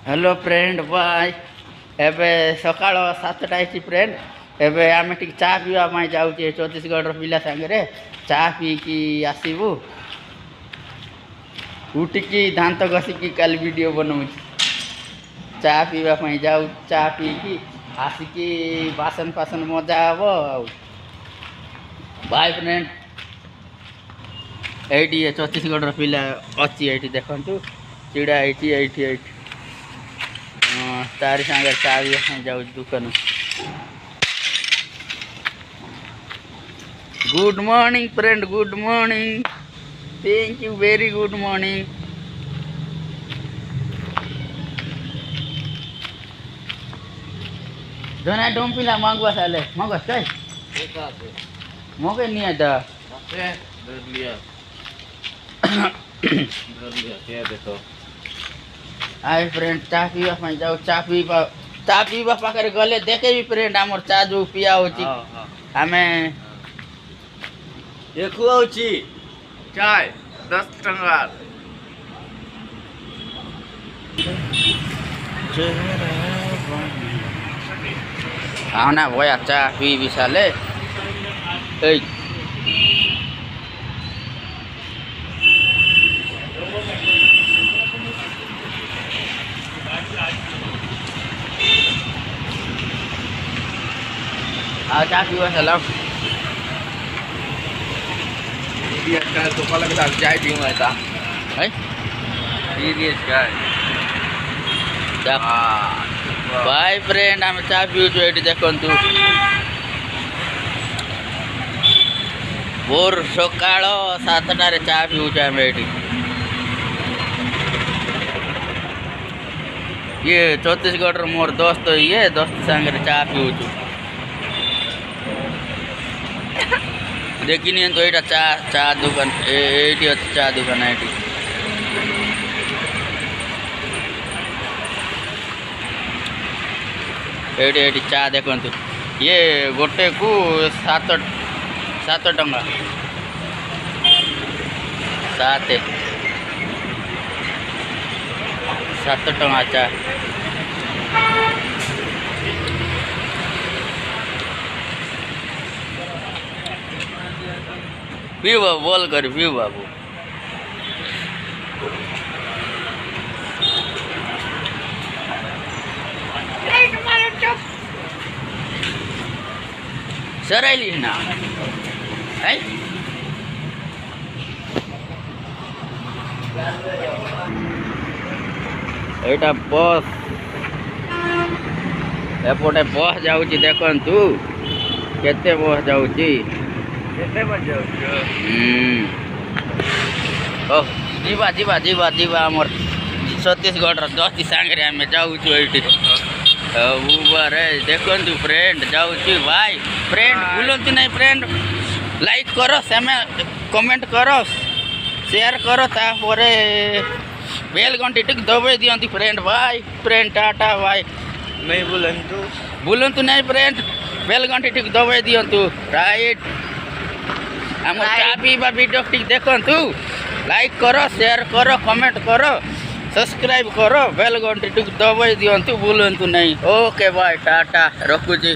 Hello friend bye एबे सकाळ 7टा है फ्रेंड एबे आमे टिक चा पीवा माई जाउचे छत्तीसगढ़ पिला संगे चा पी की आसीबू उठिकी दांत घसिकी कल वीडियो बनाऊ चा पीवा माई जाऊ चा पी की आसिकी बासन फासन मजा आबो बाय फ्रेंड एटी छत्तीसगढ़ पिला अच्छी एटी देखंतु चिड़ा एटी तारी सांगे चा जाऊ दुकान। Good morning friend, good morning, thank you very good morning. जोना डोम पिला मांगवा साले मांगवा काय मगे नहीं आता लिया क्या देखो आए फ्रेंड चा पीवा पाई जाऊ चा पीवा पाकर गले देखे भी फ्रेंड आमर चा जो पिया होची हमें ये खुआउची चाय 10 टंगा आना भया चा पी विशाले ए चा पीवा सलाम सीरियस का तो पहले के साथ चाय पीऊंगा था है सीरियस का चा बाय फ्रेंड आम चा पीउछु एटी देखंतु भोर सकाळ 7टा रे चा पीउछु आम एटी ये छत्तीसगढ़ रो मोर दोस्त ये दोस्त संगे चा पीउछु देखिए तो ये चा दुकान ये चा दुकान ये चा देखु ये गोटे को 7 टंगा 7 टंगा चा पीऊ बाबू बोल कर पीऊ बाबू सराइली ना है एटा बस एपटे बस जाउची देखंतु केते बस जाउची जीवा जीवा जीवा जीवा आमर छत्तीसगढ़ दोस्ती सांगे आम जाऊँ ये देखु फ्रेंड जाऊँ भाई फ्रेंड भूलु नहीं फ्रेंड लाइक करो कमेंट करो शेयर करो तापर बेल घंटी टिक दबाई दियंती फ्रेंड भाई फ्रेंड टाटा भाई नहीं भूलु नहीं फ्रेंड बेल घंटी टिक दबाई दियंतु राइट आम चा पीवा वीडियो टिक देखंतु लाइक करो शेयर करो कमेंट करो सब्सक्राइब करो बेल घंटी टिक दबाई दियंतु भूलु नहीं। Okay bye tata रखुची।